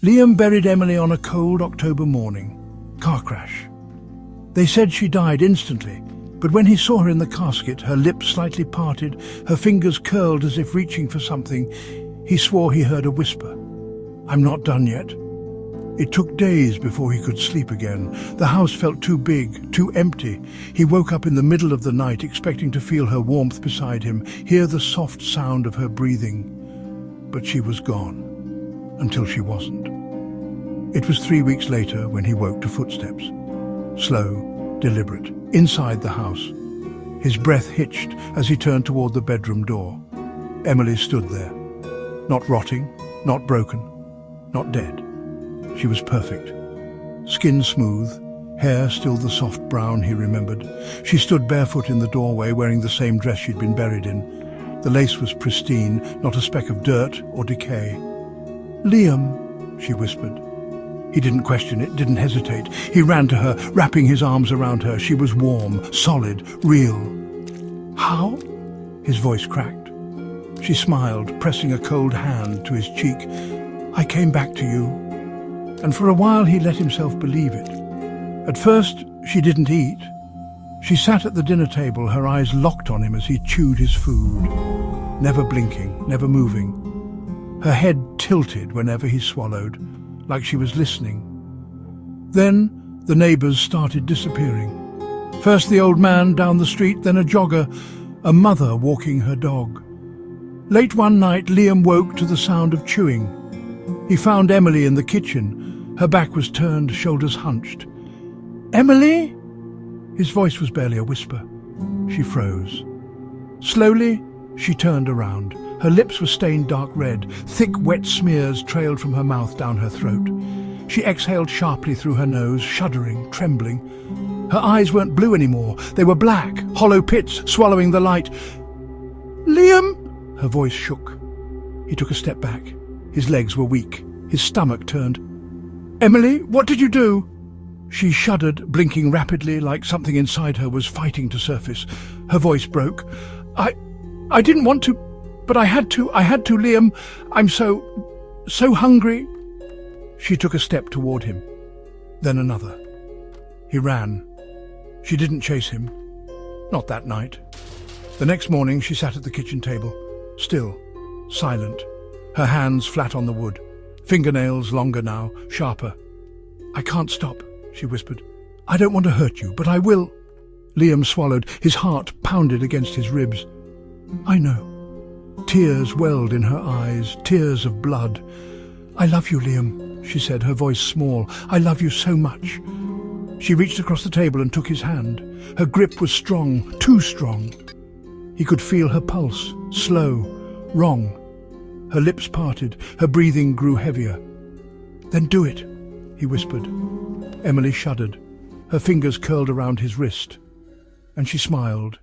Liam buried Emily on a cold October morning. Car crash. They said she died instantly, but when he saw her in the casket, her lips slightly parted, her fingers curled as if reaching for something, he swore he heard a whisper. "I'm not done yet." It took days before he could sleep again. The house felt too big, too empty. He woke up in the middle of the night expecting to feel her warmth beside him, hear the soft sound of her breathing. But she was gone, until she wasn't. It was 3 weeks later when he woke to footsteps. Slow, deliberate, inside the house. His breath hitched as he turned toward the bedroom door. Emily stood there. Not rotting, not broken, not dead. She was perfect. Skin smooth, hair still the soft brown he remembered. She stood barefoot in the doorway, wearing the same dress she'd been buried in. The lace was pristine, not a speck of dirt or decay. "Liam," she whispered. He didn't question it, didn't hesitate. He ran to her, wrapping his arms around her. She was warm, solid, real. "How?" His voice cracked. She smiled, pressing a cold hand to his cheek. "I came back to you." And for a while he let himself believe it. At first, she didn't eat. She sat at the dinner table, her eyes locked on him as he chewed his food, never blinking, never moving. Her head tilted whenever he swallowed, like she was listening. Then the neighbours started disappearing. First the old man down the street, then a jogger, a mother walking her dog. Late one night, Liam woke to the sound of chewing. He found Emily in the kitchen. Her back was turned, shoulders hunched. "Emily?" His voice was barely a whisper. She froze. Slowly, she turned around. Her lips were stained dark red. Thick, wet smears trailed from her mouth down her throat. She exhaled sharply through her nose, shuddering, trembling. Her eyes weren't blue anymore. They were black, hollow pits swallowing the light. "Liam!" Her voice shook. He took a step back. His legs were weak. His stomach turned. "Emily, what did you do?" She shuddered, blinking rapidly like something inside her was fighting to surface. Her voice broke. I didn't want to, but I had to, Liam. I'm so hungry." She took a step toward him, then another. He ran. She didn't chase him. Not that night. The next morning she sat at the kitchen table, still, silent, her hands flat on the wood, fingernails longer now, sharper. "I can't stop," she whispered. "I don't want to hurt you, but I will." Liam swallowed. His heart pounded against his ribs. "I know." Tears welled in her eyes, tears of blood. "I love you, Liam," she said, her voice small. "I love you so much." She reached across the table and took his hand. Her grip was strong, too strong. He could feel her pulse, slow, wrong. Her lips parted, her breathing grew heavier. "Then do it," he whispered. Emily shuddered. Her fingers curled around his wrist, and she smiled.